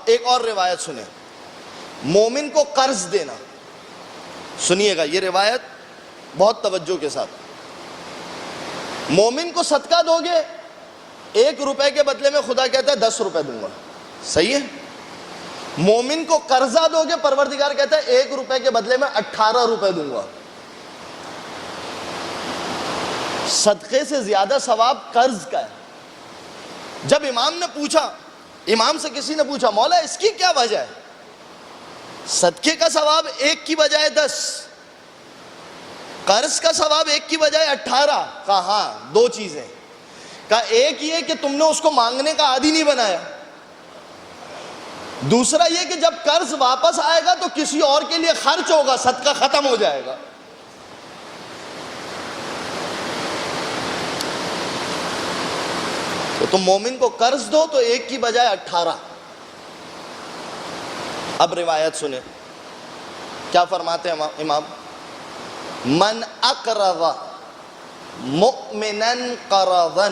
ایک اور روایت سنیں، مومن کو قرض دینا، سنیے گا یہ روایت بہت توجہ کے ساتھ. مومن کو صدقہ دو گے 1 روپے کے بدلے میں خدا کہتا ہے 10 روپے دوں گا، صحیح ہے. مومن کو قرضہ دو گے پروردگار کہتا ہے 1 روپے کے بدلے میں 18 روپے دوں گا. صدقے سے زیادہ ثواب قرض کا ہے. جب امام نے پوچھا، امام سے کسی نے پوچھا مولا اس کی کیا وجہ ہے؟ صدقے کا ثواب 1 کی بجائے 10، قرض کا ثواب 1 کی بجائے 18. کہا ہاں 2 چیزیں. کہا ایک یہ کہ تم نے اس کو مانگنے کا عادی نہیں بنایا، دوسرا یہ کہ جب قرض واپس آئے گا تو کسی اور کے لیے خرچ ہوگا، صدقہ ختم ہو جائے گا. تو تم مومن کو قرض دو تو 1 کی بجائے 18. اب روایت سنیں کیا فرماتے ہیں امام. من اقرض مؤمنا قرضا،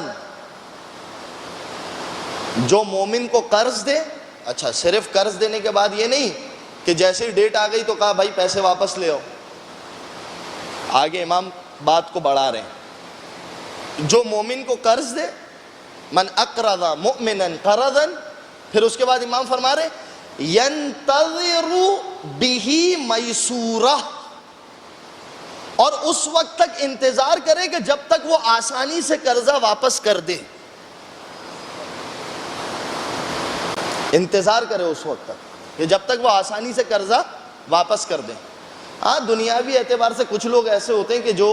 جو مومن کو قرض دے. اچھا صرف قرض دینے کے بعد یہ نہیں کہ جیسے ہی ڈیٹ آ گئی تو کہا بھائی پیسے واپس لے آؤ. آگے امام بات کو بڑھا رہے ہیں. جو مومن کو قرض دے، من اقرض مؤمنا قرضا، پھر اس کے بعد امام فرما رہے ینتظر بہ میسورہ، اور اس وقت تک انتظار کرے کہ جب تک وہ آسانی سے قرضہ واپس کر دے. انتظار کرے اس وقت تک کہ جب تک وہ آسانی سے قرضہ واپس کر دے. ہاں دنیاوی اعتبار سے کچھ لوگ ایسے ہوتے ہیں کہ جو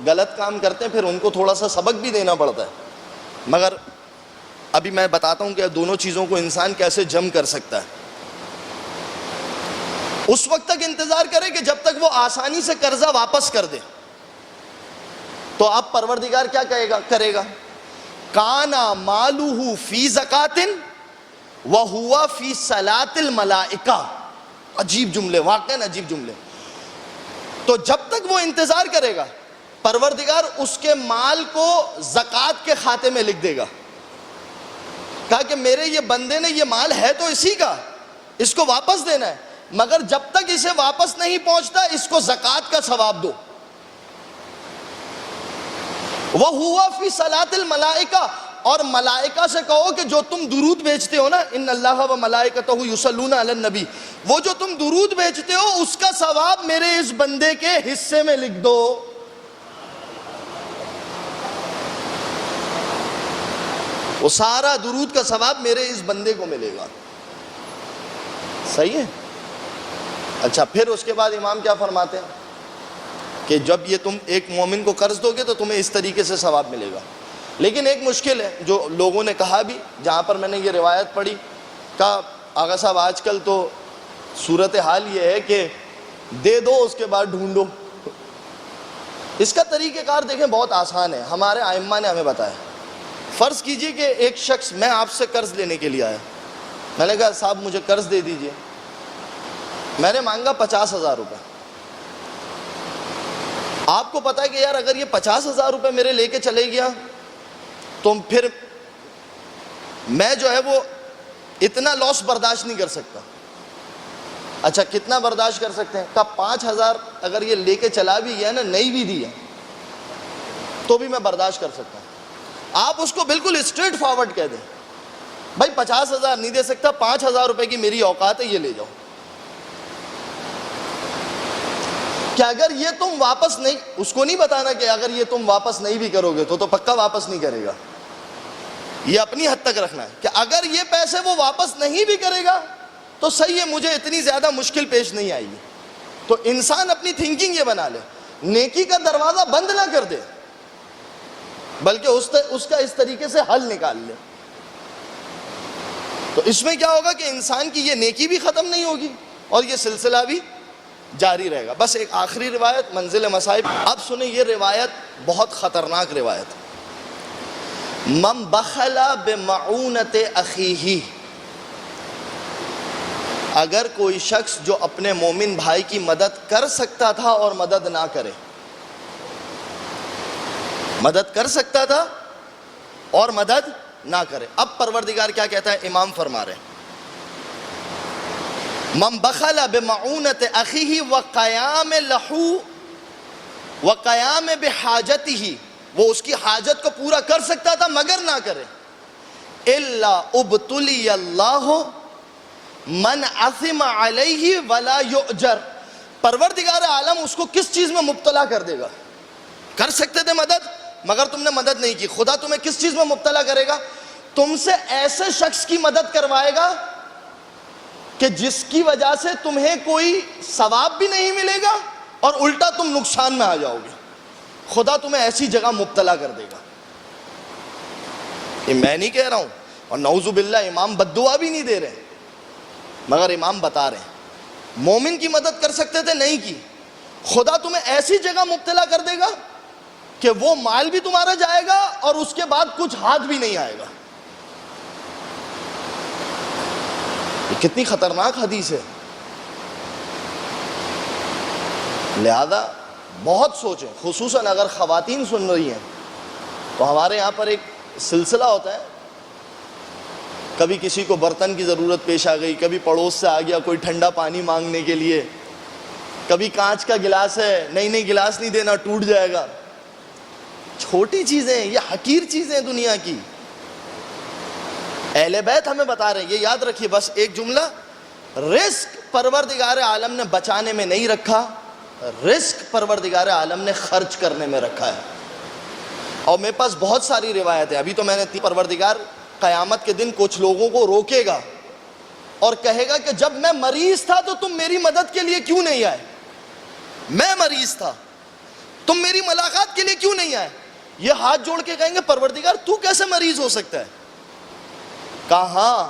غلط کام کرتے ہیں پھر ان کو تھوڑا سا سبق بھی دینا پڑتا ہے، مگر ابھی میں بتاتا ہوں کہ دونوں چیزوں کو انسان کیسے جم کر سکتا ہے. اس وقت تک انتظار کرے کہ جب تک وہ آسانی سے قرضہ واپس کر دے. تو اب پروردگار کیا کرے گا؟ کانا مالہ فی زکاۃ وہو فی صلاۃ الملائکہ. عجیب جملے، واقعاً عجیب جملے. تو جب تک وہ انتظار کرے گا پروردگار اس کے مال کو زکوٰۃ کے کھاتے میں لکھ دے گا. کہا کہ میرے یہ بندے نے یہ مال ہے تو اسی کا، اس کو واپس دینا ہے، مگر جب تک اسے واپس نہیں پہنچتا اس کو زکوٰۃ کا ثواب دو. وَهُوَ فِي صَلَاةِ الْمَلَائِكَةِ، اور ملائکہ سے کہو کہ جو تم درود بھیجتے ہو نا، ان اللہ و ملائکتہ یصلون علی النبی، وہ جو تم درود بھیجتے ہو اس کا ثواب میرے اس بندے کے حصے میں لکھ دو. وہ سارا درود کا ثواب میرے اس بندے کو ملے گا. صحیح ہے. اچھا پھر اس کے بعد امام کیا فرماتے ہیں کہ جب یہ تم ایک مومن کو قرض دو گے تو تمہیں اس طریقے سے ثواب ملے گا. لیکن ایک مشکل ہے جو لوگوں نے کہا بھی، جہاں پر میں نے یہ روایت پڑھی، کہا آغا صاحب آج کل تو صورتحال یہ ہے کہ دے دو اس کے بعد ڈھونڈو. اس کا طریقہ کار دیکھیں بہت آسان ہے، ہمارے ائمہ نے ہمیں بتایا. فرض کیجئے کہ ایک شخص، میں آپ سے قرض لینے کے لیے آیا، میں نے کہا صاحب مجھے قرض دے دیجئے. میں نے مانگا 50,000 روپے. آپ کو پتا ہے کہ یار اگر یہ 50,000 روپے میرے لے کے چلے گیا تو پھر میں جو ہے وہ اتنا لاس برداشت نہیں کر سکتا. اچھا کتنا برداشت کر سکتے ہیں؟ کہا 5,000 اگر یہ لے کے چلا بھی گیا نا، نہیں بھی دیا تو بھی میں برداشت کر سکتا ہوں. آپ اس کو بالکل اسٹریٹ فارورڈ کہہ دیں بھائی 50,000 نہیں دے سکتا، 5,000 روپے کی میری اوقات ہے، یہ لے جاؤ. کہ اگر یہ تم واپس نہیں، اس کو نہیں بتانا کہ اگر یہ تم واپس نہیں بھی کرو گے تو پکا واپس نہیں کرے گا. یہ اپنی حد تک رکھنا ہے کہ اگر یہ پیسے وہ واپس نہیں بھی کرے گا تو صحیح ہے، مجھے اتنی زیادہ مشکل پیش نہیں آئی. تو انسان اپنی تھنکنگ یہ بنا لے، نیکی کا دروازہ بند نہ کر دے بلکہ اس کا اس طریقے سے حل نکال لے. تو اس میں کیا ہوگا کہ انسان کی یہ نیکی بھی ختم نہیں ہوگی اور یہ سلسلہ بھی جاری رہے گا. بس ایک آخری روایت، منزل مصائب. اب سنیں یہ روایت بہت خطرناک روایت. من بخل بمعونت اخیہ، اگر کوئی شخص جو اپنے مومن بھائی کی مدد کر سکتا تھا اور مدد نہ کرے، مدد کر سکتا تھا اور مدد نہ کرے. اب پروردگار کیا کہتا ہے؟ امام فرما رہے ہیں من بخل بمعونت اخیہ وقیام لہو وقیام بحاجتہ، وہ اس کی حاجت کو پورا کر سکتا تھا مگر نہ کرے، الا ابتلی اللہ من عثم علیہ ولا یؤجر، پروردگار عالم اس کو کس چیز میں مبتلا کر دے گا؟ کر سکتے تھے مدد مگر تم نے مدد نہیں کی، خدا تمہیں کس چیز میں مبتلا کرے گا؟ تم سے ایسے شخص کی مدد کروائے گا کہ جس کی وجہ سے تمہیں کوئی ثواب بھی نہیں ملے گا اور الٹا تم نقصان میں آ جاؤ گے، خدا تمہیں ایسی جگہ مبتلا کر دے گا۔ یہ میں نہیں کہہ رہا ہوں، اور نعوذ باللہ امام بد دعا بھی نہیں دے رہے، مگر امام بتا رہے ہیں مومن کی مدد کر سکتے تھے، نہیں کی، خدا تمہیں ایسی جگہ مبتلا کر دے گا کہ وہ مال بھی تمہارا جائے گا اور اس کے بعد کچھ ہاتھ بھی نہیں آئے گا۔ یہ کتنی خطرناک حدیث ہے، لہذا بہت سوچیں، خصوصاً اگر خواتین سن رہی ہیں تو ہمارے یہاں پر ایک سلسلہ ہوتا ہے، کبھی کسی کو برتن کی ضرورت پیش آ گئی، کبھی پڑوس سے آ گیا کوئی ٹھنڈا پانی مانگنے کے لیے، کبھی کانچ کا گلاس ہے، نہیں گلاس نہیں دینا ٹوٹ جائے گا۔ چھوٹی چیزیں، یہ حقیر چیزیں ہیں دنیا کی۔ اہل بیت ہمیں بتا رہے ہیں، یہ یاد رکھیے بس ایک جملہ، رزق پروردگار عالم نے بچانے میں نہیں رکھا، رزق پروردگار عالم نے خرچ کرنے میں رکھا ہے۔ اور میرے پاس بہت ساری روایتیں، ابھی تو میں نے پروردگار قیامت کے دن کچھ لوگوں کو روکے گا اور کہے گا کہ جب میں مریض تھا تو تم میری مدد کے لیے کیوں نہیں آئے؟ میں مریض تھا، تم میری ملاقات کے لیے کیوں نہیں آئے؟ یہ ہاتھ جوڑ کے کہیں گے پروردگار تو کیسے مریض ہو سکتا ہے؟ کہا ہاں،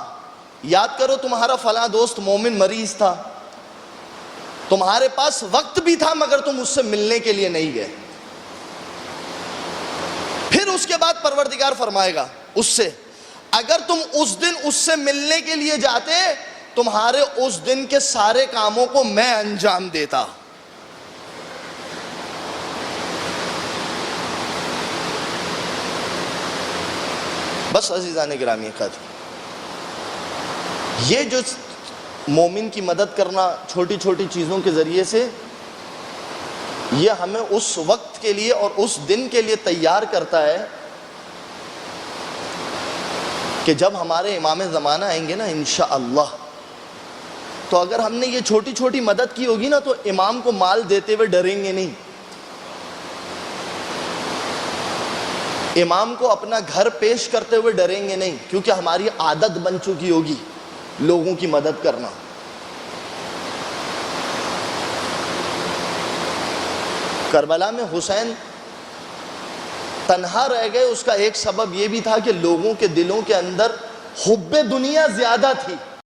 یاد کرو تمہارا فلاں دوست مومن مریض تھا، تمہارے پاس وقت بھی تھا مگر تم اس سے ملنے کے لیے نہیں گئے۔ پھر اس کے بعد پروردگار فرمائے گا اس سے، اگر تم اس دن اس سے ملنے کے لیے جاتے تمہارے اس دن کے سارے کاموں کو میں انجام دیتا۔ بس عزیزان گرامی قدر، یہ جو مومن کی مدد کرنا چھوٹی چھوٹی چیزوں کے ذریعے سے، یہ ہمیں اس وقت کے لیے اور اس دن کے لیے تیار کرتا ہے کہ جب ہمارے امام زمانہ آئیں گے نا انشاءاللہ، تو اگر ہم نے یہ چھوٹی چھوٹی مدد کی ہوگی نا تو امام کو مال دیتے ہوئے ڈریں گے نہیں، امام کو اپنا گھر پیش کرتے ہوئے ڈریں گے نہیں، کیونکہ ہماری عادت بن چکی ہوگی لوگوں کی مدد کرنا۔ کربلا میں حسین تنہا رہ گئے، اس کا ایک سبب یہ بھی تھا کہ لوگوں کے دلوں کے اندر حب دنیا زیادہ تھی۔